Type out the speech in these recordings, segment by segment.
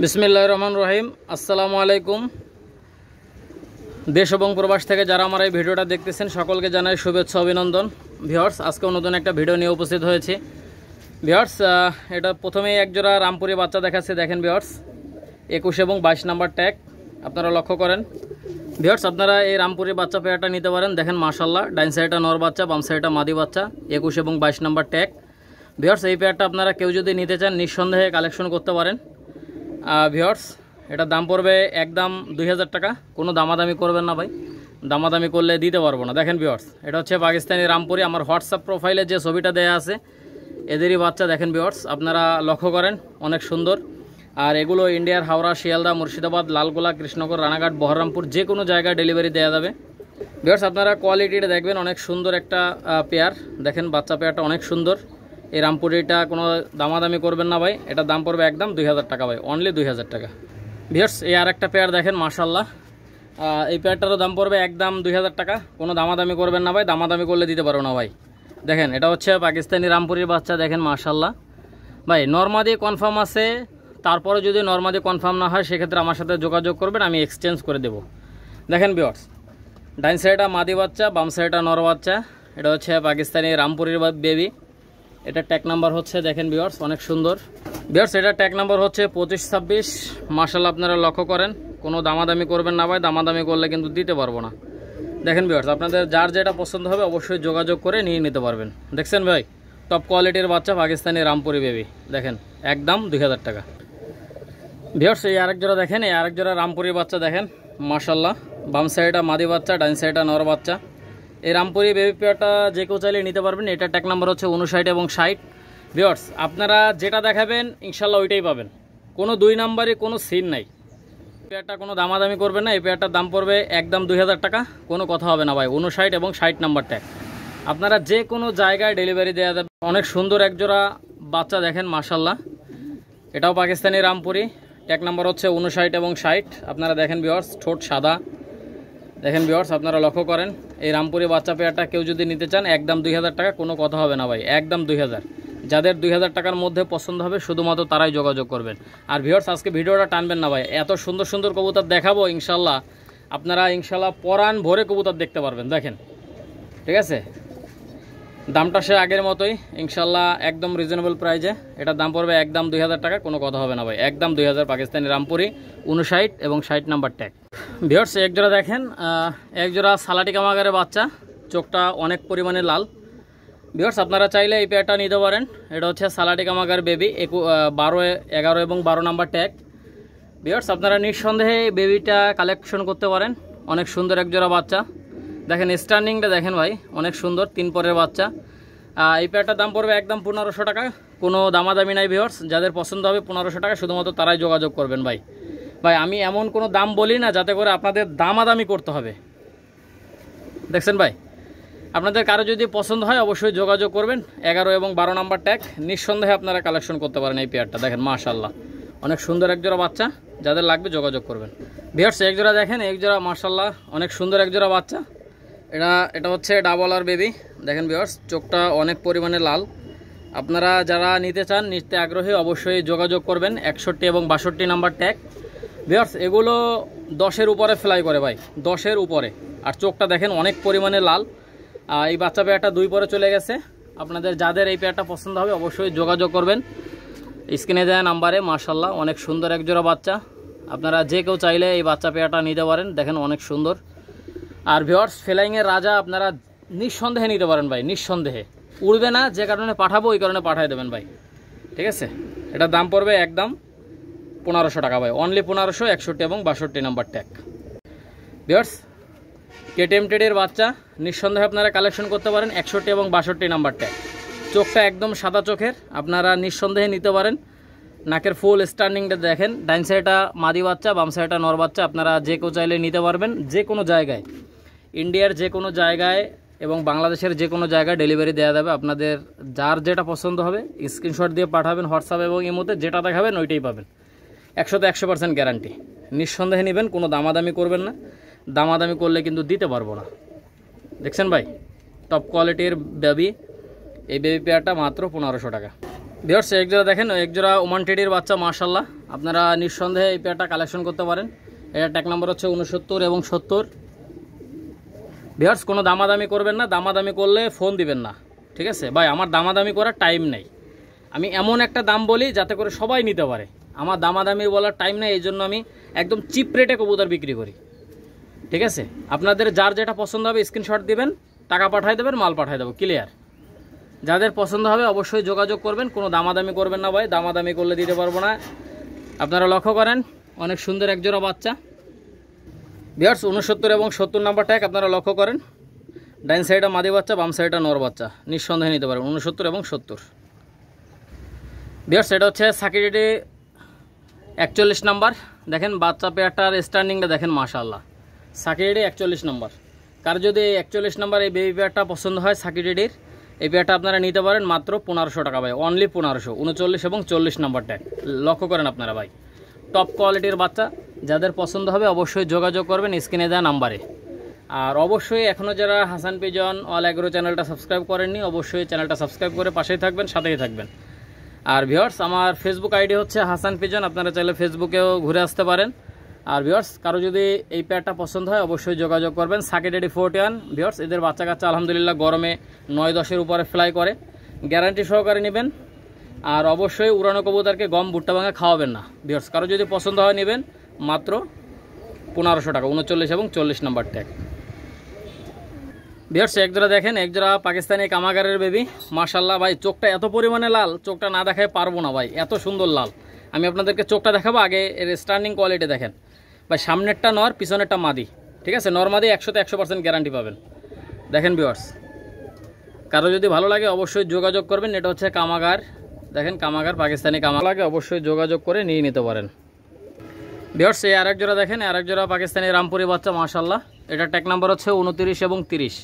বিসমিল্লাহির রহমানির রহিম। আসসালামু আলাইকুম। দেশ এবং প্রবাস থেকে যারা আমার এই ভিডিওটা দেখতেছেন সকলকে জানাই শুভেচ্ছা অভিনন্দন। ভিউয়ার্স, আজকেও নতুন একটা ভিডিও নিয়ে উপস্থিত হয়েছি। ভিউয়ার্স, এটা প্রথমেই একজোড়া রামপুরি বাচ্চা দেখাচ্ছে। দেখেন ভিউয়ার্স, 21 এবং 22 নাম্বার ট্যাগ আপনারা লক্ষ্য করেন। ভিউয়ার্স, আপনারা এই রামপুরি বাচ্চা পেয়ারটা নিতে পারেন। দেখেন মাশাআল্লাহ, ডাইন সাইডটা নর বাচ্চা, বাম সাইডটা মাদি বাচ্চা, 21 এবং 22 নাম্বার ট্যাগ। ভিউয়ার্স, এই পেয়ারটা আপনারা কেউ যদি নিতে চান নিঃসন্দেহে কালেকশন করতে পারেন। ভিউয়ার্স, এটা দাম পড়বে একদম 2000 টাকা। কোনো দামাদামি করবেন না ভাই, দামাদামি করলে দিতে পারবো না। দেখেন ভিউয়ার্স, এটা হচ্ছে পাকিস্তানি রামপুরি। আমার হোয়াটসঅ্যাপ প্রোফাইলে যে ছবিটা দেয়া আছে এদেরই বাচ্চা। দেখেন ভিউয়ার্স, আপনারা লক্ষ্য করেন, অনেক সুন্দর। আর এগুলো ইন্ডিয়ার হাওড়া, শিয়ালদা, মুর্শিদাবাদ, লালগোলা, কৃষ্ণনগর, রানাঘাট, বহরমপুর যে কোনো জায়গায় ডেলিভারি দেওয়া যাবে। ভিউয়ার্স, আপনারা কোয়ালিটিটা দেখবেন, অনেক সুন্দর একটা পেয়ার। দেখেন বাচ্চা পেয়ারটা অনেক সুন্দর। এই রামপুরিটা কোনো দামাদামি করবেন না ভাই, এটা দাম পড়বে একদম 2000 টাকা ভাই, অনলি 2000 টাকা। ভিউয়ার্স, এই আর একটা পেয়ার দেখেন মাশাআল্লাহ, এই পেয়ারটারও দাম পড়বে একদম 2000 টাকা। কোনো দামাদামি করবেন না ভাই, দামাদামি করলে দিতে পারো না ভাই। দেখেন এটা হচ্ছে পাকিস্তানি রামপুরির বাচ্চা। দেখেন মাশাআল্লাহ ভাই, নরমাদি কনফার্ম আছে। তারপরে যদি নরমাদি কনফার্ম না হয় সেক্ষেত্রে আমার সাথে যোগাযোগ করবেন, আমি এক্সচেঞ্জ করে দেব। দেখেন ভিউয়ার্স, ডাইন সাইডটা মাদি বাচ্চা, বাম সাইডটা নর বাচ্চা। এটা হচ্ছে পাকিস্তানি রামপুরির বেবি। এটা ট্যাগ নাম্বার হচ্ছে, দেখেন ভিউয়ার্স অনেক সুন্দর। ভিউয়ার্স, এটা ট্যাগ নাম্বার হচ্ছে 2526। মাশাআল্লাহ, আপনারা লক্ষ্য করেন, কোনো দামাদামি করবেন না ভাই, দামাদামি করলে কিন্তু দিতে পারবো না। দেখেন ভিউয়ার্স, আপনাদের যার যেটা পছন্দ হবে অবশ্যই যোগাযোগ করে নিয়ে নিতে পারবেন। দেখছেন ভাই, টপ কোয়ালিটির বাচ্চা পাকিস্তানি রামপুরি বেবি। দেখেন একদম 2000 টাকা। ভিউয়ার্স, এই আরেক জোড়া দেখেন, এই আরেক জোড়া রামপুরির বাচ্চা। দেখেন মাশাআল্লাহ, বাম সাইডটা মাদি বাচ্চা, ডাইন সাইডটা নর বাচ্চা। এই রামপুরি বেবি পেয়ারটা যে কেউ চাইলে নিতে পারবেন। এটা ট্যাগ নাম্বার হচ্ছে 59 এবং 60। ভিউয়ার্স, আপনারা যেটা দেখাবেন ইনশাল্লাহ ওইটাই পাবেন, কোনো দুই নাম্বারে কোনো সিন নাই। পেয়ারটা কোনো দামাদামি করবেন না। এই পেয়ারটার দাম পড়বে একদম 2000 টাকা, কোনো কথা হবে না ভাই। 59 এবং 60 নাম্বার ট্যাগ আপনারা যে কোনো জায়গায় ডেলিভারি দেওয়া যাবে। অনেক সুন্দর একজোড়া বাচ্চা। দেখেন মাশাআল্লাহ, এটাও পাকিস্তানি রামপুরি। ট্যাগ নাম্বার হচ্ছে 59 এবং 60। আপনারা দেখেন ভিউয়ার্স, ঠোঁট সাদা। দেখেন ভিউয়ার্স, আপনারা লক্ষ্য করেন, এই রামপুরি বাচ্চা পেয়ারটা কেউ যদি নিতে চান একদম 2000 টাকা, কোনো কথা হবে না ভাই, একদম 2000। যাদের 2000 টাকার মধ্যে পছন্দ হবে শুধুমাত্র তারাই যোগাযোগ করবেন। আর ভিউয়ার্স, আজকে ভিডিওটা টানবেন না ভাই, এত সুন্দর সুন্দর কবুতর দেখাবো ইনশাল্লাহ। আপনারা ইনশাল্লাহ পরাণ ভরে কবুতর দেখতে পারবেন। দেখেন, ঠিক আছে, দামটা সে আগের মতোই ইনশাল্লাহ, একদম রিজনেবল প্রাইজে। এটার দাম পড়বে একদম 2000 টাকা, কোনো কথা হবে না ভাই, একদম 2000। পাকিস্তানি রামপুরি, 59 এবং 60 নাম্বার ট্যাগ। ভিউয়ার্স, একজোড়া দেখেন, একজোড়া সালাটি কামাগারের বাচ্চা, চোখটা অনেক পরিমাণে লাল। ভিউয়ার্স, আপনারা চাইলে এই পেয়ারটা নিতে পারেন। এটা হচ্ছে সালাটি কামাগার বেবি, 12, 11 এবং 12 নাম্বার ট্যাগ। ভিউয়ার্স, আপনারা নিঃসন্দেহে বেবিটা কালেকশন করতে পারেন। অনেক সুন্দর একজোড়া বাচ্চা। দেখেন স্ট্যান্ডিংটা দেখেন ভাই, অনেক সুন্দর, 3 পরের বাচ্চা। এই পেয়ারটার দাম পড়বে একদম 1500 টাকা, কোনো দামাদামি নাই। ভিউয়ার্স, যাদের পছন্দ হবে 1500 টাকা, শুধুমাত্র তারাই যোগাযোগ করবেন ভাই। ভাই, আমি এমন কোনো দাম বলি না যাতে করে আপনাদের দামাদামি করতে হবে। দেখছেন ভাই, আপনাদের কারো যদি পছন্দ হয় অবশ্যই যোগাযোগ করবেন। 11 এবং 12 নাম্বার ট্যাগ নিঃসন্দেহে আপনারা কালেকশন করতে পারেন এই পেয়ারটা। দেখেন মাশাআল্লাহ, অনেক সুন্দর একজোড়া বাচ্চা, যাদের লাগবে যোগাযোগ করবেন। ভিউয়ার্স, একজোড়া দেখেন, একজোড়া মাশাআল্লাহ অনেক সুন্দর একজোড়া বাচ্চা। এটা হচ্ছে ডাবল আর বেবি। দেখেন ভিউয়ার্স, চোখটা অনেক পরিমাণে লাল। আপনারা যারা নিতে চান, নিতে আগ্রহী, অবশ্যই যোগাযোগ করবেন। 61 এবং 62 নাম্বার ট্যাগ। ভিউয়ার্স, এগুলো 10-এর উপরে ফ্লাই করে ভাই, 10-এর উপরে। আর চোখটা দেখেন অনেক পরিমাণে লাল। এই বাচ্চা পেয়ারটা 2 পরে চলে গেছে। আপনাদের যাদের এই পেয়ারটা পছন্দ হবে অবশ্যই যোগাযোগ করবেন স্ক্রিনে দেওয়া নাম্বারে। মাশাআল্লাহ, অনেক সুন্দর একজোড়া বাচ্চা। আপনারা যে কেউ চাইলে এই বাচ্চা পেয়ারটা নিতে পারেন। দেখেন অনেক সুন্দর। আর ভিউয়ার্স, ফ্লাইংয়ের রাজা আপনারা নিঃসন্দেহে নিতে পারেন ভাই, নিঃসন্দেহে। উড়বে না, যে কারণে পাঠাবো ওই কারণে পাঠিয়ে দেবেন ভাই, ঠিক আছে। এটার দাম পড়বে একদম 1500 টাকা ভাই, অনলি 1500। 61 এবং 62 নাম্বার ট্যাগ। ভিউয়ার্স, কেটিএম টেডের বাচ্চা নিঃসন্দেহে আপনারা কালেকশন করতে পারেন। 61 এবং 62 নাম্বার ট্যাগ। চোখটা একদম সাদা চোখের, আপনারা নিঃসন্দেহে নিতে পারেন। নাকের ফুল স্ট্যান্ডিংটা দেখেন। ডাইন সাইডটা মাদি বাচ্চা, বাম সাইডটা নর বাচ্চা। আপনারা যে কেউ চাইলে নিতে পারবেন, যে কোনো জায়গায়, ইন্ডিয়ার যে কোনো জায়গায় এবং বাংলাদেশের যে কোনো জায়গায় ডেলিভারি দেওয়া যাবে। আপনাদের যার যেটা পছন্দ হবে স্ক্রিনশট দিয়ে পাঠাবেন হোয়াটসঅ্যাপ এবং ইমোতে, যেটা দেখাবেন ওইটাই পাবেন। 100% গ্যারান্টি। নিঃসন্দেহে নেবেন, কোনো দামাদামি করবেন না, দামাদামি করলে কিন্তু দিতে পারবো না। দেখছেন ভাই, টপ কোয়ালিটির বেবি। এই বেবি পেয়ারটা মাত্র 1500 টাকা। ভিউয়ার্স এক জোড়া দেখেন, এক জোড়া ওমান টেডির বাচ্চা মাশাআল্লাহ, আপনারা নিঃসন্দেহে এই পেয়ারটা কালেকশন করতে পারেন। এটা ট্যাগ নাম্বার হচ্ছে 69 এবং 70। ভিউয়ার্স কোনো দামাদামি করবেন না, দামাদামি করলে ফোন দিবেন না, ঠিক আছে ভাই? আমার দামাদামি করার টাইম নেই, আমি এমন একটা দাম বলি যাতে করে সবাই নিতে পারে। আমার দামাদামি বলার টাইম নেই, এই জন্য আমি একদম চিপ রেটে কবুতর বিক্রি করি, ঠিক আছে? আপনাদের যার যেটা পছন্দ হবে স্ক্রিনশট দিবেন, টাকা পাঠিয়ে দেবেন, মাল পাঠিয়ে দেবো, ক্লিয়ার। যাদের পছন্দ হবে অবশ্যই যোগাযোগ করবেন, কোনো দামাদামি করবেন না ভাই, দামাদামি করলে দিতে পারবো না। আপনারা লক্ষ্য করেন অনেক সুন্দর এক জোড়া বাচ্চা। ভিউয়ার্স 69 এবং 70 নাম্বার ট্যাগ আপনারা লক্ষ্য করেন, ডাইন সাইডে মাদি বাচ্চা, বাম সাইডে নর বাচ্চা, নিঃসন্দেহে নিতে পারেন 69 এবং 70। ভিউয়ার্স এটা হচ্ছে সাকিরেডি 41 নাম্বার। দেখেন বাচ্চা পেয়ারটার স্ট্যান্ডিংটা দেখেন মাশাআল্লাহ, সাকিরেডি 41 নাম্বার। কার যদি 41 নাম্বার এই বেবি পেয়ারটা পছন্দ হয় সাকিরেডির, এই পেয়ারটা আপনারা নিতে পারেন মাত্র 1500 টাকা ভাই, অনলি 1500। 39 এবং 40 নাম্বার ট্যাগ লক্ষ্য করেন আপনারা ভাই, টপ কোয়ালিটির বাচ্চা। যাদের পছন্দ হবে অবশ্যই যোগাযোগ করবেন স্ক্রিনে দেওয়া নাম্বারে। আর অবশ্যই এখনও যারা হাসান পিজন অল এগ্রো চ্যানেলটা সাবস্ক্রাইব করেননি, অবশ্যই চ্যানেলটা সাবস্ক্রাইব করে পাশেই থাকবেন, সাথেই থাকবেন। আর ভিউয়ার্স আমার ফেসবুক আইডি হচ্ছে হাসান পিজন, আপনারা চাইলে ফেসবুকেও ঘুরে আসতে পারেন। আর ভিউয়ার্স কারো যদি এই পেয়ারটা পছন্দ হয় অবশ্যই যোগাযোগ করবেন। সাকিরেডি 41 ভিউয়ার্স, এদের বাচ্চা কাচ্চা আলহামদুলিল্লাহ গরমে 9-10-এর উপরে ফ্লাই করে, গ্যারান্টি সহকারে নেবেন। আর অবশ্যই উড়ানো কবুতরকে গম ভুট্টা ভাঙা খাওয়াবেন না। ভিউয়ার্স কারো যদি পছন্দ হয় নেবেন মাত্র 1500 টাকা, 39 এবং 40 নাম্বার ট্যাগ। ভিউয়ার্স এক জোড়া দেখেন, এক জোড়া পাকিস্তানি কামাগারের বেবি মাশাআল্লাহ ভাই, চোখটা এত পরিমাণে লাল, চোখটা না দেখায় পারবো না ভাই, এত সুন্দর লাল। আমি আপনাদেরকে চোখটা দেখাবো, আগে এর স্ট্যান্ডিং কোয়ালিটি দেখেন ভাই, সামনেরটা নর, পিছনেরটা মাদি, ঠিক আছে? নর মাদি 100% গ্যারান্টি পাবেন। দেখেন ভিউয়ার্স কারো যদি ভালো লাগে অবশ্যই যোগাযোগ করবেন। এটা হচ্ছে কামাগার, দেখেন কামাগার পাকিস্তানি কামাগার, লাগে অবশ্যই যোগাযোগ করে নিয়ে নিতে পারেন। ভিউয়ার্স এই আরেক জোড়া দেখেন, আরেক জোড়া পাকিস্তানি রামপুরি বাচ্চা মাশাআল্লাহ, এটা ট্যাগ নাম্বার হচ্ছে 29 এবং 30।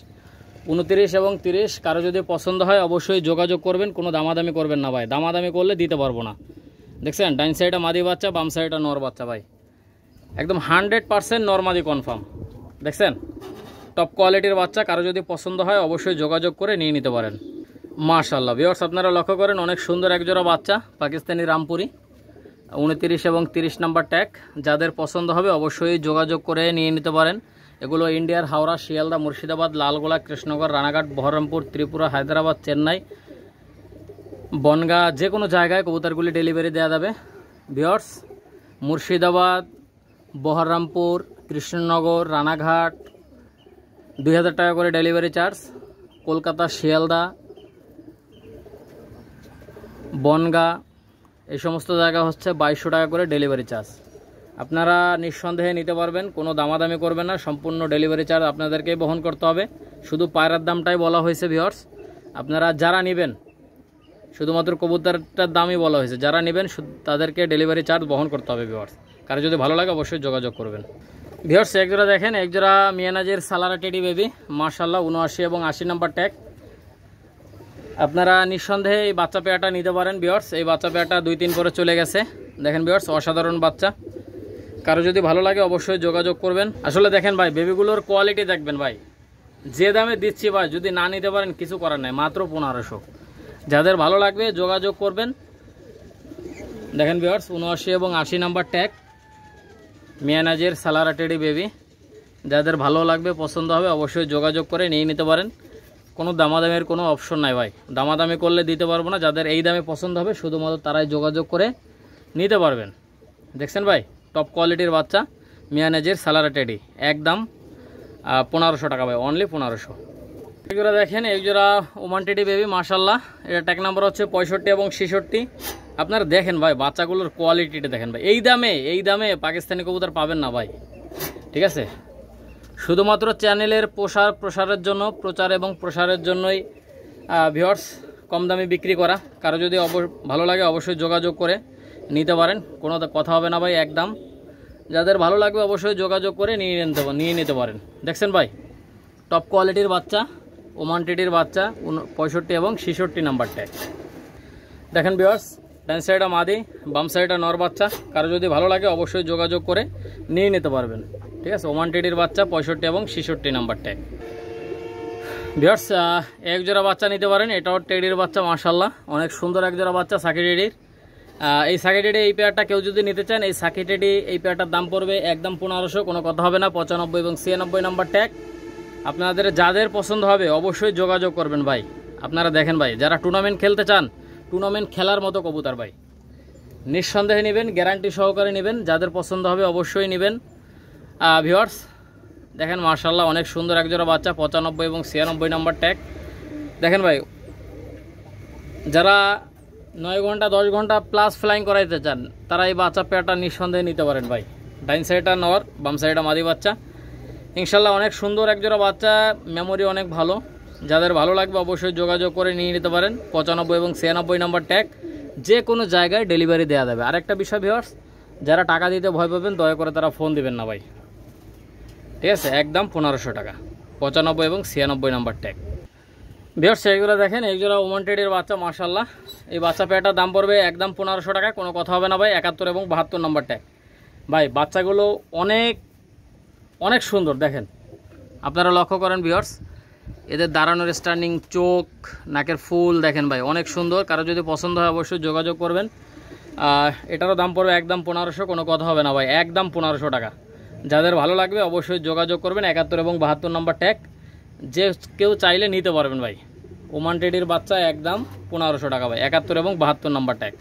29 এবং 30 কারো যদি পছন্দ হয় অবশ্যই যোগাযোগ করবেন, কোনো দামাদামি করবেন না ভাই, দামাদামি করলে দিতে পারবো না। দেখছেন ডাইন সাইডে মাদি বাচ্চা, বাম সাইডে নর বাচ্চা ভাই, একদম 100% নর মাদি কনফার্ম। দেখছেন টপ কোয়ালিটির বাচ্চা, কারো যদি পছন্দ হয় অবশ্যই যোগাযোগ করে নিয়ে নিতে পারেন। মাশাআল্লাহ ভিউয়ার্স আপনারা লক্ষ্য করেন অনেক সুন্দর এক জোড়া বাচ্চা পাকিস্তানি রামপুরি, 29 এবং 30 নাম্বার ট্যাগ। যাদের পছন্দ হবে অবশ্যই যোগাযোগ করে নিয়ে নিতে পারেন। এগুলো ইন্ডিয়ার হাওড়া, শিয়ালদা, মুর্শিদাবাদ, লালগোলা, কৃষ্ণনগর, রানাঘাট, বহরমপুর, ত্রিপুরা, হায়দ্রাবাদ, চেন্নাই, বনগাঁ, যে কোনো জায়গায় কবুতরগুলি ডেলিভারি দেওয়া যাবে। ভিউয়ার্স মুর্শিদাবাদ, বহরমপুর, কৃষ্ণনগর, রানাঘাট 2000 টাকা করে ডেলিভারি চার্জ। কলকাতা, শিয়ালদা, বনগাঁ এই সমস্ত জায়গা হচ্ছে 2200 টাকা করে ডেলিভারি চার্জ। আপনারা নিঃসন্দেহে নিতে পারবেন, কোনো দামাদামি করবেন না, সম্পূর্ণ ডেলিভারি চার্জ আপনাদেরকেই বহন করতে হবে। শুধু পায়রার দামটাই বলা হয়েছে ভিউয়ার্স, আপনারা যারা নেবেন শুধুমাত্র কবুতরটার দামই বলা হয়েছে, যারা নেবেন তাদেরকে ডেলিভারি চার্জ বহন করতে হবে ভিউয়ার্স। কারো যদি ভালো লাগে অবশ্যই যোগাযোগ করবেন। ভিউয়ার্স এক জোড়া দেখেন, এক জোড়া মিয়ানাজের সালারা টেডি বেবি মাশাআল্লাহ, 79 এবং 80 নাম্বার ট্যাগ। আপনারা নিঃসন্দেহে এই বাচ্চা পেয়ারটা নিতে পারেন ভিউয়ার্স। এই বাচ্চা পেয়ারটা 2-3 করে চলে গেছে, দেখেন ভিউয়ার্স অসাধারণ বাচ্চা। কারো যদি ভালো লাগে অবশ্যই যোগাযোগ করবেন। আসলে দেখেন ভাই বেবিগুলোর কোয়ালিটি দেখবেন ভাই, যে দামে দিচ্ছি ভাই যদি না নিতে পারেন কিছু করার নাই, মাত্র 1500। যাদের ভালো লাগবে যোগাযোগ করবেন। দেখেন ভিউয়ার্স 79 এবং 80 নাম্বার ট্যাগ, মিয়ানাজের সালারা টেডি বেবি। যাদের ভালো লাগবে পছন্দ হবে অবশ্যই যোগাযোগ করে নিয়ে নিতে পারেন। কোনো দামাদামের কোনো অপশন নাই ভাই, দামাদামি করলে দিতে পারবো না। যাদের এই দামে পছন্দ হবে শুধুমাত্র তারাই যোগাযোগ করে নিতে পারবেন। দেখছেন ভাই টপ কোয়ালিটির বাচ্চা মিয়ানাজের সালারা টেডি, একদম 1500 টাকা ভাই, অনলি 1500। এক জোড়া দেখেন, এক জোড়া ওমান টেডি বেবি মাশাআল্লাহ, এটা ট্যাগ নাম্বার হচ্ছে 65 এবং 66। আপনারা দেখেন ভাই বাচ্চাগুলোর কোয়ালিটিটা দেখেন ভাই, এই দামে পাকিস্তানি কবুতর পাবেন না ভাই, ঠিক আছে? শুধুমাত্র চ্যানেলের প্রসারের জন্য, প্রচার এবং প্রসারের জন্যই ভিউয়ার্স কম দামে বিক্রি করা। কারো যদি ভালো লাগে অবশ্যই যোগাযোগ করে নিতে পারেন, কোনো কথা হবে না ভাই, একদম। যাদের ভালো লাগবে অবশ্যই যোগাযোগ করে নিয়ে নিতে পারেন। দেখছেন ভাই টপ কোয়ালিটির বাচ্চা ওমান টেডির বাচ্চা, 65 এবং 66 নাম্বার ট্যাগ। দেখেন ভিউয়ার্স ডান সাইডে মাদি, বাম সাইডে নর বাচ্চা। কারো যদি ভালো লাগে অবশ্যই যোগাযোগ করে নিয়ে নিতে পারবেন, ঠিক আছে? ওমান টেডির বাচ্চা 65 এবং 66 নাম্বার ট্যাগ। ভিউয়ার্স এক জোড়া বাচ্চা নিতে পারেন, এটাও টেডির বাচ্চা, মাশাআল্লাহ অনেক সুন্দর এক জোড়া বাচ্চা সাকি টেডির। এই সাকি টেডি এই পেয়ারটা কেউ যদি নিতে চান, এই সাকি টেডি এই পেয়ারটার দাম পড়বে একদম 1500, কোনো কথা হবে না। 95 এবং 96 নাম্বার ট্যাগ। আপনাদের যাদের পছন্দ হবে অবশ্যই যোগাযোগ করবেন ভাই। আপনারা দেখেন ভাই, যারা টুর্নামেন্ট খেলতে চান, টুর্নামেন্ট খেলার মতো কবুতর ভাই, নিঃসন্দেহে নেবেন, গ্যারান্টি সহকারে নেবেন। যাদের পছন্দ হবে অবশ্যই নেবেন। ভিউয়ার্স দেখেন মাশাআল্লাহ অনেক সুন্দর এক জোড়া বাচ্চা, 95 এবং 96 নাম্বার ট্যাগ। দেখেন ভাই, যারা 9 ঘন্টা 10 ঘন্টা প্লাস ফ্লাইং করাইতে চান, তারা এই বাচ্চা পেয়ারটা নিঃসন্দেহে নিতে পারেন ভাই। ডাইন সাইডটা নর, বাম সাইডটা মাদি বাচ্চা। ইনশাল্লাহ অনেক সুন্দর এক জোড়া বাচ্চা, মেমোরি অনেক ভালো। যাদের ভালো লাগবে অবশ্যই যোগাযোগ করে নিয়ে নিতে পারেন। 95 এবং 96 নাম্বার ট্যাগ, যে কোনো জায়গায় ডেলিভারি দেওয়া যাবে। আরেকটা বিষয় ভিউয়ার্স, যারা টাকা দিতে ভয় পাবেন দয়া করে তারা ফোন দিবেন না ভাই, ঠিক আছে? একদম 1500 টাকা, 95 এবং 96 নাম্বার ট্যাগ। ভিউয়ার্স এইগুলো দেখেন, এইগুলো ওমান টেডির বাচ্চা, মাশাআল্লাহ এই বাচ্চা পেয়ারটার দাম পড়বে একদম 1500 টাকা, কোনো কথা হবে না ভাই। 71 এবং 72 নাম্বার ট্যাগ। ভাই বাচ্চাগুলো অনেক অনেক সুন্দর, দেখেন আপনারা লক্ষ্য করেন ভিউয়ার্স, এদের দাঁড়ানোর স্ট্যান্ডিং, চোখ, নাকের ফুল দেখেন ভাই অনেক সুন্দর। কারো যদি পছন্দ হয় অবশ্যই যোগাযোগ করবেন। এটারও দাম পড়বে একদম 1500, কোনো কথা হবে না ভাই, একদম 1500 টাকা। যাদের ভালো লাগবে অবশ্যই যোগাযোগ করবেন। 71 এবং 72 নাম্বার ট্যাগ, যে কেউ চাইলে নিতে পারবেন ভাই। ওমান টেডির বাচ্চা একদম 1500 টাকা ভাই, 71 এবং 72 নাম্বার ট্যাগ।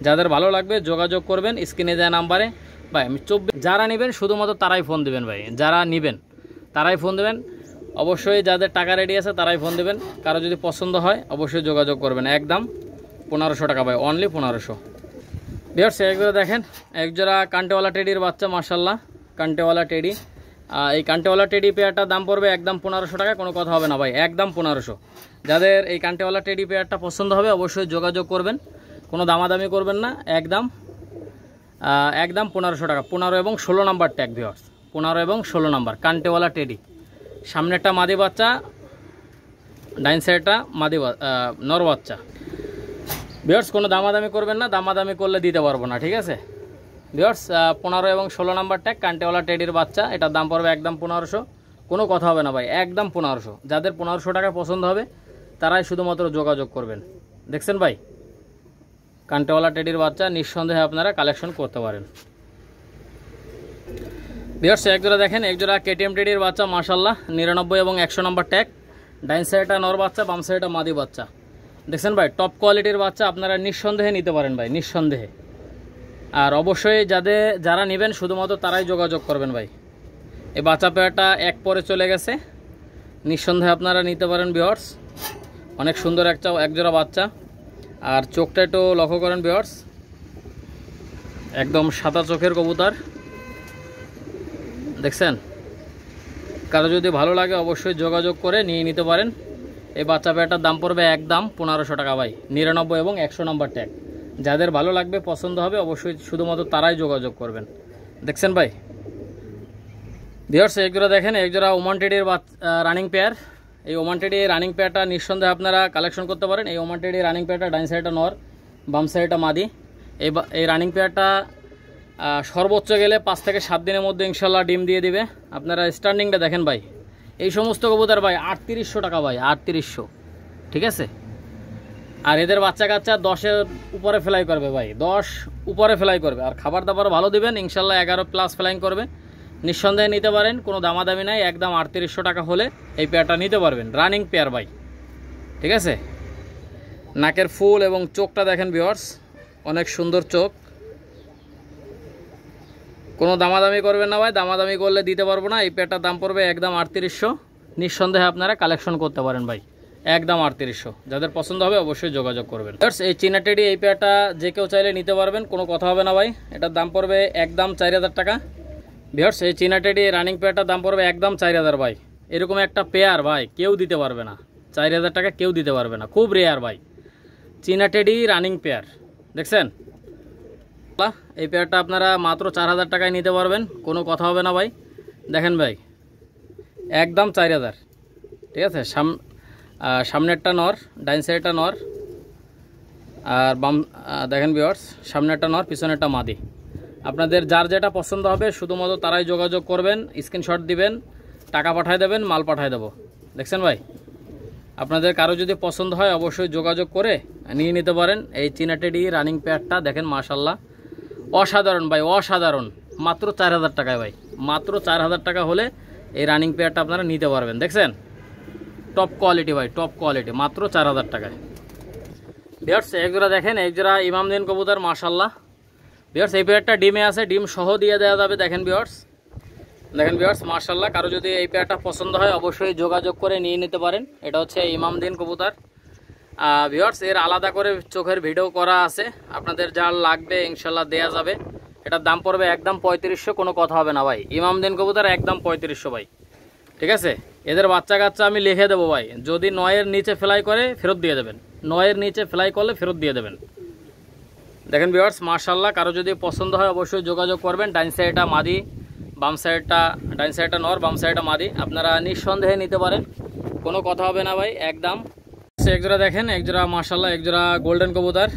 যাদের ভালো লাগবে যোগাযোগ করবেন স্ক্রিনে দেওয়া নাম্বারে ভাই। আমি 24, যারা নেবেন শুধুমাত্র তারাই ফোন দেবেন ভাই, যারা নেবেন তারাই ফোন দেবেন। অবশ্যই যাদের টাকা রেডি আছে তারাই ফোন দেবেন। কারো যদি পছন্দ হয় অবশ্যই যোগাযোগ করবেন। একদম 1500 টাকা ভাই, অনলি 1500। ভিউয়ার্স একজোড়া দেখেন, একজোড়া কান্টেওয়ালা টেডির বাচ্চা, মাশাআল্লাহ কান্টেওয়ালা টেডি। এই কান্টেওয়ালা টেডি পেয়ারটার দাম পড়বে একদম 1500 টাকা, কোনো কথা হবে না ভাই, একদম 1500। যাদের এই কান্টেওয়ালা টেডি পেয়ারটা পছন্দ হবে অবশ্যই যোগাযোগ করবেন, কোনো দামাদামি করবেন না। একদম 1500 টাকা, 15 এবং 16 নাম্বার ট্যাগ ভিউয়ার্স, 15 এবং 16 নাম্বার কান্টেওয়ালা টেডি। সামনেরটা মাদি বাচ্চা, ডাইন সাইডটা মাদি নর বাচ্চা। ভিউয়ার্স কোনো দামাদামি করবেন না, দামাদামি করলে দিতে পারবো না, ঠিক আছে? ভিউয়ার্স 15 এবং 16 নাম্বার ট্যাগ কান্টেওয়ালা টেডির বাচ্চা, এটার দাম পড়বে একদম 1500, কোনো কথা হবে না ভাই, একদম 1500। যাদের 1500 টাকা পছন্দ হবে তারাই শুধুমাত্র যোগাযোগ করবেন। দেখছেন ভাই, কান্টেওয়ালা টেডির বাচ্চা নিঃসন্দেহে আপনারা কালেকশন করতে পারেন। ভিউয়ার্স একজোড়া দেখেন, একজোড়া কেটিএম টেডির বাচ্চা, মাশাআল্লাহ 99 এবং 100 নাম্বার ট্যাগ। ডাইন সাইডটা নর বাচ্চা, বাম সাইডটা মাদি বাচ্চা। দেখছেন ভাই, টপ কোয়ালিটির বাচ্চা, আপনারা নিঃসন্দেহে নিতে পারেন ভাই, নিঃসন্দেহে। আর অবশ্যই যারা নেবেন শুধুমাত্র তারাই যোগাযোগ করবেন ভাই। এই বাচ্চা পেয়ারটা এক পরে চলে গেছে, নিঃসন্দেহে আপনারা নিতে পারেন ভিউয়ার্স। অনেক সুন্দর একজোড়া বাচ্চা। আর চোখটা একটু লক্ষ্য করেন ভিউয়ার্স, একদম সাদা চোখের কবুতর, দেখছেন? কারো যদি ভালো লাগে অবশ্যই যোগাযোগ করে নিয়ে নিতে পারেন। এই বাচ্চা পেয়ারটার দাম পড়বে একদম 1500 টাকা ভাই, 99 এবং 100 নাম্বার ট্যাগ। যাদের ভালো লাগবে পছন্দ হবে অবশ্যই শুধুমাত্র তারাই যোগাযোগ করবেন। দেখছেন ভাই ভিউয়ার্স একজোড়া দেখেন, একজোড়া ওমান টেডির রানিং পেয়ার। এই ওমান টেডি রানিং পেয়ারটা নিঃসন্দেহে আপনারা কালেকশন করতে পারেন। এই ওমান টেডি রানিং পেয়ারটা ডাইন সাইডটা নর, বাম সাইডটা মাদি। এই রানিং পেয়ারটা সর্বোচ্চ গেলে 5 থেকে 7 দিনের মধ্যে ইনশাল্লাহ ডিম দিয়ে দিবে। আপনারা স্ট্যান্ডিংটা দেখেন ভাই, এই সমস্ত কবুতর ভাই 3800 টাকা ভাই, 3800, ঠিক আছে? আর এদের বাচ্চা কাচ্চা 10-এর উপরে ফ্লাই করবে ভাই, 10 উপরে ফ্লাই করবে। আর খাবার দাবার ভালো দিবেন, ইনশাল্লাহ 11 প্লাস ফ্লাইং করবে। নিঃসন্দেহে নিতে পারেন, কোনো দামাদামি নাই। একদম 3800 টাকা হলে এই পেয়ারটা নিতে পারবেন, রানিং পেয়ার ভাই, ঠিক আছে? নাকের ফুল এবং চোখটা দেখেন ভিউয়ার্স, অনেক সুন্দর চোখ। কোনো দামাদামি করবেন না ভাই, দামাদামি করলে দিতে পারবো না। এই পেয়ারটার দাম পড়বে একদম 3800, নিঃসন্দেহে আপনারা কালেকশন করতে পারেন ভাই, একদম 3800। যাদের পছন্দ হবে অবশ্যই যোগাযোগ করবেন। এই চীনা টেডি এই পেয়ারটা যে কেউ চাইলে নিতে পারবেন, কোনো কথা হবে না ভাই। এটার দাম পড়বে একদম 4000 টাকা। ভিউয়ার্স এই চীনা টেডি রানিং পেয়ারটার দাম পড়বে একদম 4000 ভাই। এরকম একটা পেয়ার ভাই কেউ দিতে পারবে না, 4000 টাকা কেউ দিতে পারবে না, খুব রেয়ার ভাই। চীনা টেডি রানিং পেয়ার দেখছেন, এই পেয়ারটা আপনারা মাত্র 4000 টাকায় নিতে পারবেন, কোনো কথা হবে না ভাই। দেখেন ভাই একদম 4000, ঠিক আছে? সামনেরটা নর, ডাইন সাইডটা নর, আর বাম দেখেন ভিউয়ার্স, সামনেরটা নর, পিছনেরটা মাদি। আপনাদের যার যেটা পছন্দ হবে শুধুমাত্র তারাই যোগাযোগ করবেন, স্ক্রিনশট দিবেন, টাকা পাঠায় দেবেন, মাল পাঠায় দেবো। দেখছেন ভাই আপনাদের কারো যদি পছন্দ হয় অবশ্যই যোগাযোগ করে নিয়ে নিতে পারেন। এই চীনা টেডি রানিং পেয়ারটা দেখেন মাশাল্লাহ অসাধারণ ভাই, অসাধারণ। মাত্র 4000 টাকায় ভাই, মাত্র 4000 টাকা হলে এই রানিং পেয়ারটা আপনারা নিতে পারবেন। দেখছেন টপ কোয়ালিটি ভাই, টপ কোয়ালিটি, মাত্র 4000 টাকায়। ভিউয়ার্স একজোড়া দেখেন, একজোড়া ইমামদিন কবুতর মাশাল্লাহ। ভিউয়ার্স এই পেয়ারটা ডিমে আছে, ডিম সহ দিয়ে দেওয়া যাবে। দেখেন ভিউয়ার্স, দেখেন ভিউয়ার্স মাশাল্লাহ। কারো যদি এই পেয়ারটা পছন্দ হয় অবশ্যই যোগাযোগ করে নিয়ে নিতে পারেন। এটা হচ্ছে ইমামদিন কবুতর। ভিউয়ার্স এর আলাদা করে চোখের ভিডিও করা আছে, আপনাদের যা লাগবে ইনশাল্লাহ দেয়া যাবে। এটার দাম পড়বে একদম 3500, কোনো কথা হবে না ভাই। ইমামদিন কবুতর একদম 3500 ভাই, ঠিক আছে। এদের বাচ্চা কাচ্চা আমি লিখে দেবো ভাই, যদি 9-এর নিচে ফ্লাই করে ফেরত দিয়ে দেবেন, 9-এর নিচে ফ্লাই করলে ফেরত দিয়ে দেবেন। দেখেন ভিউয়ার্স মাশাল্লাহ, কারো যদি পছন্দ হয় অবশ্যই যোগাযোগ করবেন। ডাইন সাইডটা মাদি, বাম সাইডটা, ডাইন সাইডটা নর, বাম সাইডটা মাদি, আপনারা নিঃসন্দেহে নিতে পারেন, কোনো কথা হবে না ভাই একদম। একজোড়া দেখেন, একজোড়া মাশাল্লাহ, একজোড়া গোল্ডেন কবুতর।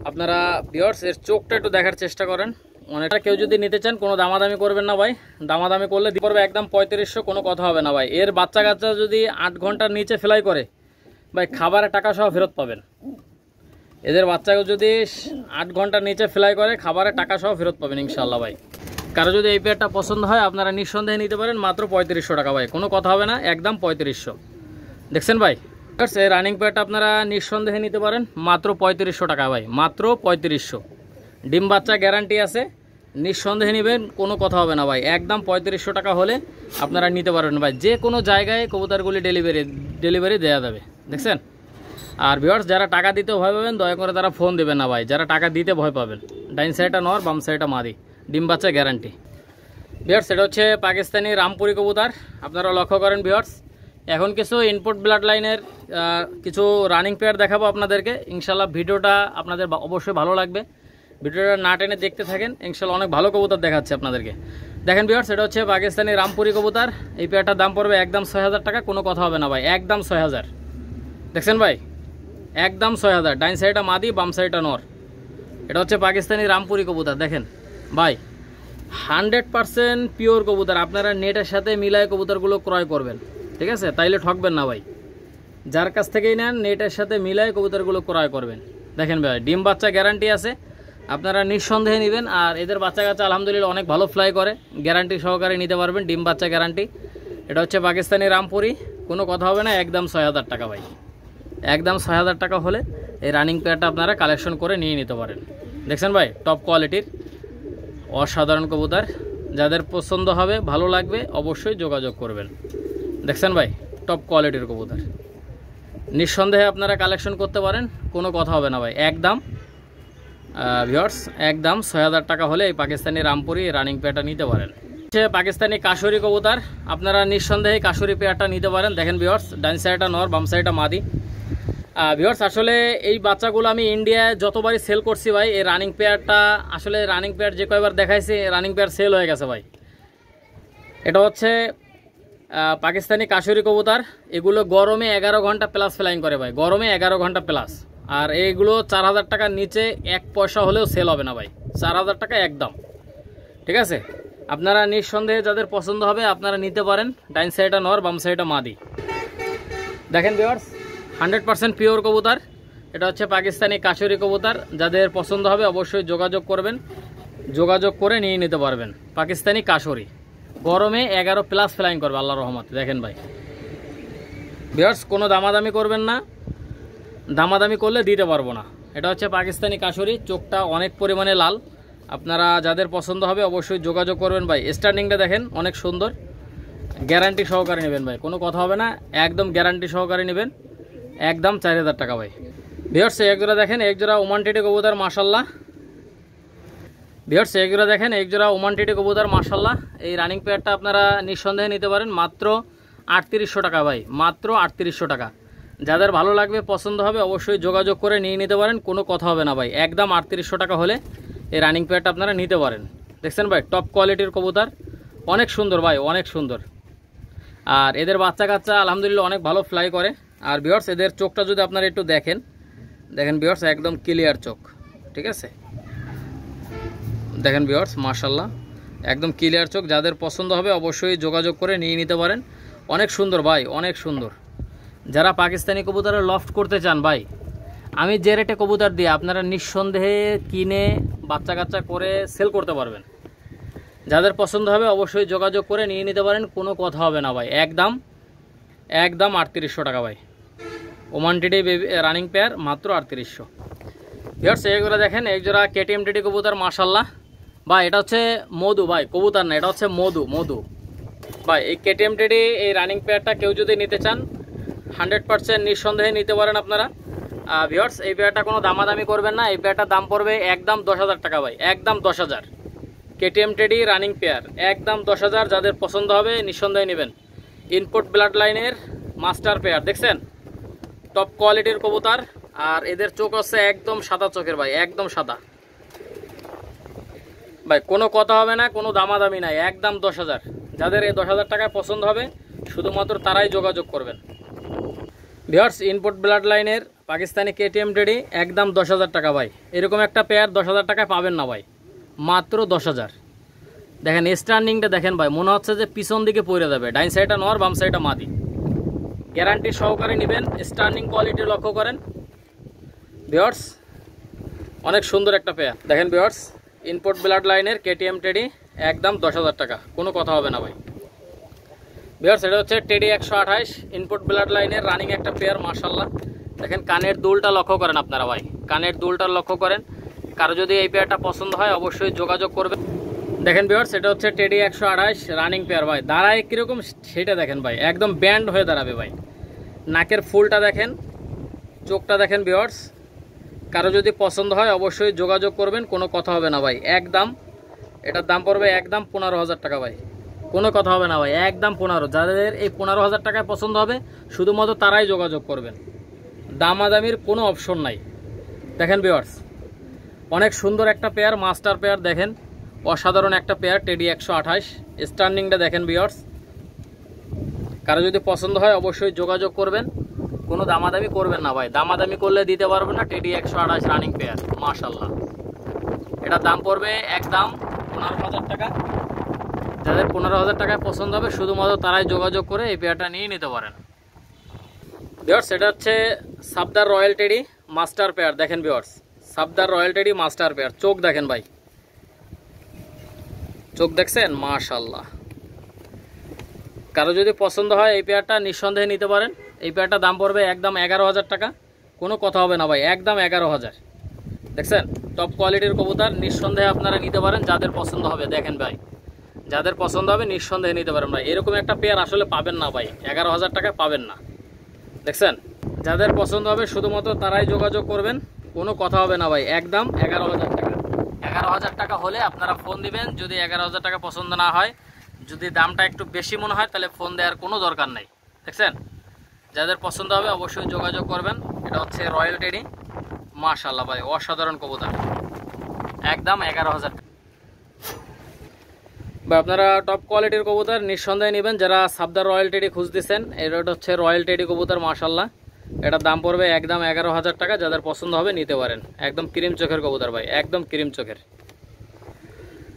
আপনারা ভিউয়ার্স এর চোখটা একটু দেখার চেষ্টা করেন। অনেকটা কেউ যদি নিতে চান কোনো দামাদামি করবেন না ভাই, দামাদামি করলে দিয়ে পড়বে একদম 3500, কোনো কথা হবে না ভাই। এর বাচ্চা কাচ্চা যদি 8 ঘন্টার নিচে ফ্লাই করে ভাই খাবারের টাকা সহ ফেরত পাবেন। এদের বাচ্চাকে যদি 8 ঘন্টার নিচে ফ্লাই করে খাবারের টাকা সহ ফেরত পাবেন ইনশাল্লাহ ভাই। কারো যদি এই পেয়ারটা পছন্দ হয় আপনারা নিঃসন্দেহে নিতে পারেন, মাত্র 3500 টাকা ভাই, কোনো কথা হবে না একদম 3500। দেখছেন ভাই এই রানিং পেয়ারটা আপনারা নিঃসন্দেহে নিতে পারেন মাত্র 3500 টাকা ভাই, মাত্র 3500। ডিম বাচ্চা গ্যারান্টি আছে, নিঃসন্দেহে নেবেন, কোনো কথা হবে না ভাই। একদম 3500 টাকা হলে আপনারা নিতে পারবেন ভাই। যে কোনো জায়গায় কবুতরগুলি ডেলিভারি দেওয়া যাবে। দেখছেন। আর ভিউয়ার্স যারা টাকা দিতে ভয় পাবেন দয়া করে তারা ফোন দেবেন না ভাই, যারা টাকা দিতে ভয় পাবেন। ডাইন সাইডটা নর, বাম সাইডটা মাদি, ডিম বাচ্চা গ্যারান্টি। ভিউয়ার্স এটা হচ্ছে পাকিস্তানি রামপুরি কবুতর। আপনারা লক্ষ্য করেন ভিউয়ার্স, এখন কিছু ইনপুট ব্লাড লাইনের কিছু রানিং পেয়ার দেখাবো আপনাদেরকে। ইনশাল্লাহ ভিডিওটা আপনাদের অবশ্যই ভালো লাগবে, ভিডিওটা না টেনে দেখতে থাকেন, ইনশাল্লাহ অনেক ভালো কবুতর দেখাচ্ছে আপনাদেরকে। দেখেন ভিউয়ার্স এটা হচ্ছে পাকিস্তানি রামপুরি কবুতর। এই পেয়ারটার দাম পড়বে একদম 6000 টাকা, কোনো কথা হবে না ভাই, একদম 6000। দেখছেন ভাই একদম 6000। ডাইন সাইডটা মাদি, বাম সাইডটা নর। এটা হচ্ছে পাকিস্তানি রামপুরি কবুতর। দেখেন ভাই 100% পিওর কবুতর। আপনারা নেটের সাথে মিলায় কবুতরগুলো ক্রয় করবেন, ঠিক আছে, তাইলে ঠকবেন না ভাই। যার কাছ থেকেই নেন নেটের সাথে মিলায় কবুতরগুলো ক্রয় করবেন। দেখেন ভাই ডিম বাচ্চা গ্যারান্টি আছে, আপনারা নিঃসন্দেহে নেবেন। আর এদের বাচ্চা কাচ্চা আলহামদুলিল্লাহ অনেক ভালো ফ্লাই করে, গ্যারান্টি সহকারে নিতে পারবেন, ডিম বাচ্চা গ্যারান্টি। এটা হচ্ছে পাকিস্তানি রামপুরি, কোনো কথা হবে না একদম 6000 টাকা ভাই, একদম 6000 টাকা হলে এই রানিং পেয়ারটা আপনারা কালেকশন করে নিয়ে নিতে পারেন। দেখছেন ভাই টপ কোয়ালিটির অসাধারণ কবুতর, যাদের পছন্দ হবে ভালো লাগবে অবশ্যই যোগাযোগ করবেন। দেখছেন ভাই টপ কোয়ালিটির কবুতর, নিঃসন্দেহে আপনারা কালেকশন করতে পারেন, কোনো কথা হবে না ভাই। একদম ভিউয়ার্স একদম 6000 টাকা হলে এই পাকিস্তানি রামপুরি রানিং পেয়ারটা নিতে পারেন। পাকিস্তানি কাশুরি কবুতর, আপনারা নিঃসন্দেহে কাশুরি পেয়ারটা নিতে পারেন। দেখেন ভিউয়ার্স ডাইন সাইডটা নর, বাম সাইডটা মাদি। ভিউয়ার্স আসলে এই বাচ্চাগুলো আমি ইন্ডিয়ায় যতবারই সেল করছি ভাই, এই রানিং পেয়ারটা আসলে রানিং পেয়ার যে কয়বার দেখাইছি রানিং পেয়ার সেল হয়ে গেছে ভাই। এটা হচ্ছে পাকিস্তানি কাশুরি কবুতর। এগুলো গরমে 11 ঘন্টা প্লাস ফ্লাইং করে ভাই, গরমে 11 ঘন্টা প্লাস। আর এইগুলো 4000 টাকার নিচে 1 পয়সা হলেও সেল হবে না ভাই, 4000 টাকা একদম, ঠিক আছে। আপনারা নিঃসন্দেহে যাদের পছন্দ হবে আপনারা নিতে পারেন। ডাইন সাইডটা নর, বাম সাইডটা মাদি। দেখেন ভিউয়ার্স 100% পিওর কবুতর। এটা হচ্ছে পাকিস্তানি কাশুরি কবুতর, যাদের পছন্দ হবে অবশ্যই যোগাযোগ করবেন, যোগাযোগ করে নিয়ে নিতে পারবেন। পাকিস্তানি কাশুরি গরমে 11 প্লাস ফ্লাইং করবে আল্লাহর রহমতে। দেখেন ভাই ভিউয়ার্স কোনো দামাদামি করবেন না, দামাদামি করলে দিতে পারবো না। এটা হচ্ছে পাকিস্তানি কাশুরি, চোখটা অনেক পরিমাণে লাল। আপনারা যাদের পছন্দ হবে অবশ্যই যোগাযোগ করবেন ভাই। স্ট্যান্ডিংটা দেখেন অনেক সুন্দর, গ্যারান্টি সহকারে নেবেন ভাই, কোনো কথা হবে না, একদম গ্যারান্টি সহকারে নেবেন, একদম 4000 টাকা ভাই। ভিউয়ার্স একজোড়া দেখেন, একজোড়া ওমান টিটি কবুতর মাশাল্লাহ। ভিউয়ার্স একজোড়া দেখেন, একজোড়া ওমান টিটি কবুতর মাশাল্লাহ। এই রানিং পেয়ারটা আপনারা নিঃসন্দেহে নিতে পারেন মাত্র 3800 টাকা ভাই, মাত্র 3800 টাকা। যাদের ভালো লাগবে পছন্দ হবে অবশ্যই যোগাযোগ করে নিয়ে নিতে পারেন, কোনো কথা হবে না ভাই। একদম 3800 টাকা হলে এই রানিং পেয়ারটা আপনারা নিতে পারেন। দেখছেন ভাই টপ কোয়ালিটির কবুতর, অনেক সুন্দর ভাই, অনেক সুন্দর। আর এদের বাচ্চা কাচ্চা আলহামদুলিল্লাহ অনেক ভালো ফ্লাই করে। আর ভিউয়ার্স এদের চোখটা যদি আপনারা একটু দেখেন, দেখেন ভিউয়ার্স একদম ক্লিয়ার চোখ, ঠিক আছে। দেখেন ভিউয়ার্স মাশাল্লাহ একদম ক্লিয়ার চোখ। যাদের পছন্দ হবে অবশ্যই যোগাযোগ করে নিয়ে নিতে পারেন। অনেক সুন্দর ভাই, অনেক সুন্দর, যারা পাকিস্তানি কবুতরের লফট করতে চান ভাই, আমি যে রেটে কবুতর দিয়ে আপনারা নিঃসন্দেহে কিনে বাচ্চা কাচ্চা করে সেল করতে পারবেন। যাদের পছন্দ হবে অবশ্যই যোগাযোগ করে নিয়ে নিতে পারেন, কোনো কথা হবে না ভাই। একদম 3800 টাকা ভাই। ওমান টিডি বেবি রানিং পেয়ার মাত্র 3800। ভিউয়ার্স এইগুলো দেখেন, এক জোড়া কেটিএম টিডি কবুতর মাশাল্লাহ ভাই। এটা হচ্ছে মধু ভাই, কবুতর না, এটা হচ্ছে মধু ভাই। এই কেটিএম টিডি এই রানিং পেয়ারটা কেউ যদি নিতে চান 100% নিঃসন্দেহে নিতে পারেন আপনারা। ভিউয়ার্স এই পেয়ারটা কোনো দামাদামি করবেন না, এই পেয়ারটার দাম পড়বে একদম 10,000 টাকা ভাই, একদম 10,000। কেটিএম টেডি রানিং পেয়ার একদম 10,000। যাদের পছন্দ হবে নিঃসন্দেহে নেবেন। ইনপুট ব্লাড লাইনের মাস্টার পেয়ার দেখছেন, টপ কোয়ালিটির কবুতর। আর এদের চোখ হচ্ছে একদম সাদা চোখের ভাই, একদম সাদা ভাই। কোনো কথা হবে না, কোনো দামাদামি নাই, একদম 10,000। যাদের এই 10,000 টাকায় পছন্দ হবে শুধুমাত্র তারাই যোগাযোগ করবেন। ভিউয়ার্স ইনপুট ব্লাড লাইনের পাকিস্তানি কেটিএম টেডি একদম 10,000 টাকা ভাই। এরকম একটা পেয়ার 10,000 টাকায় পাবেন না ভাই, মাত্র 10,000। দেখেন স্ট্যান্ডিংটা দেখেন ভাই, মনে হচ্ছে যে পিছন দিকে পড়ে যাবে। ডাইন সাইডটা নর, বাম সাইডটা মাদি। গ্যারান্টি সহকারে নেবেন। স্ট্যান্ডিং কোয়ালিটি লক্ষ্য করেন ভিউয়ার্স, অনেক সুন্দর একটা পেয়ার। দেখেন ভিউয়ার্স ইনপুট ব্লাড লাইনের কেটিএম টেডি একদম 10,000 টাকা, কোনো কথা হবে না ভাই। ভিউয়ার্স এটা হচ্ছে টেডি 128 ইনপুট ব্লাড লাইনের রানিং একটা পেয়ার মাশাল্লাহ। দেখেন কানের দুলটা লক্ষ্য করেন আপনারা ভাই, কানের দুলটা লক্ষ্য করেন। কারো যদি এই পেয়ারটা পছন্দ হয় অবশ্যই যোগাযোগ করবেন। দেখেন ভিউয়ার্স এটা হচ্ছে টেডি 128 রানিং পেয়ার ভাই। দাঁড়ায় কীরকম সেটা দেখেন ভাই, একদম ব্যান্ড হয়ে দাঁড়াবে ভাই। নাকের ফুলটা দেখেন, চোখটা দেখেন ভিউয়ার্স। কারো যদি পছন্দ হয় অবশ্যই যোগাযোগ করবেন, কোনো কথা হবে না ভাই। একদম এটার দাম পড়বে একদম 15,000 টাকা ভাই, কোনো কথা হবে না ভাই, একদম 15। যাদের এই 15,000 টাকায় পছন্দ হবে শুধুমাত্র তারাই যোগাযোগ করবেন, দামাদামির কোনো অপশন নাই। দেখেন ভিউয়ার্স অনেক সুন্দর একটা পেয়ার, মাস্টার পেয়ার দেখেন, অসাধারণ একটা পেয়ার টেডি 128। স্ট্যান্ডিংটা দেখেন ভিউয়ার্স। কারো যদি পছন্দ হয় অবশ্যই যোগাযোগ করবেন, কোনো দামাদামি করবেন না ভাই। দামাদামি করলে দিতে পারবেন না। টেডি 128 রানিং পেয়ার মাশাল্লাহ। এটার দাম পড়বে একদম 15,000 টাকা। যাদের 15,000 টাকায় পছন্দ হবে শুধুমাত্র তারাই যোগাযোগ করে এই পেয়ারটা নিয়ে নিতে পারেন। ভিউয়ার্স এটা হচ্ছে সাবদার রয়্যাল টেডি মাস্টার পেয়ার। দেখেন ভিউয়ার্স সাবদার রয়্যাল টেডি মাস্টার পেয়ার, চোখ দেখেন ভাই, চোখ দেখছেন মাশাল্লাহ। কারো যদি পছন্দ হয় এই পেয়ারটা নিঃসন্দেহে নিতে পারেন। এই পেয়ারটার দাম পড়বে একদম 11,000 টাকা, কোনো কথা হবে না ভাই, একদম 11,000। দেখছেন টপ কোয়ালিটির কবুতর, নিঃসন্দেহে আপনারা নিতে পারেন যাদের পছন্দ হবে। দেখেন ভাই যাদের পছন্দ হবে নিঃসন্দেহে নিতে পারেন ভাই। এরকম একটা পেয়ার আসলে পাবেন না ভাই, 11,000 টাকায় পাবেন না। দেখছেন যাদের পছন্দ হবে শুধুমাত্র তারাই যোগাযোগ করবেন, কোনো কথা হবে না ভাই। একদম 11,000 টাকা। 11,000 টাকা হলে আপনারা ফোন দিবেন। যদি 11,000 টাকা পছন্দ না হয়, যদি দামটা একটু বেশি মনে হয় তাহলে ফোন দেওয়ার কোনো দরকার নাই। দেখছেন যাদের পছন্দ হবে অবশ্যই যোগাযোগ করবেন। এটা হচ্ছে রয়্যাল টেডি মাশাল্লাহ ভাই, অসাধারণ কবুতর, একদম 11,000 টাকা ভাই। আপনারা টপ কোয়ালিটির কবুতর নিঃসন্দেহে নেবেন যারা সাবদার রয়্যাল টেডি খুঁজতেছেন। এটা হচ্ছে রয়্যাল টেডি কবুতর মাশাল্লাহ। এটার দাম পড়বে একদম 11,000 টাকা। যাদের পছন্দ হবে নিতে পারেন। একদম ক্রিম চোখের কবুতর ভাই, একদম ক্রিম চোখের।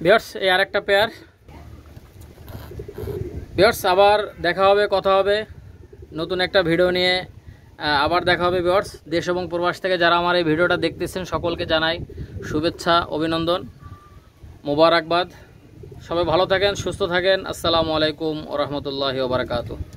ভিউয়ার্স এই আরেকটা পেয়ার। ভিউয়ার্স আবার দেখা হবে, কথা হবে নতুন একটা ভিডিও নিয়ে। আবার দেখা হবে ভিউয়ার্স। দেশ এবং প্রবাস থেকে যারা আমার এই ভিডিওটা দেখতেছেন সকলকে জানাই শুভেচ্ছা, অভিনন্দন, মোবারকবাদ। সবাই ভালো থাকেন, সুস্থ থাকেন। আসসালামু আলাইকুম ওয়া রাহমাতুল্লাহি ওয়া বারাকাতুহু।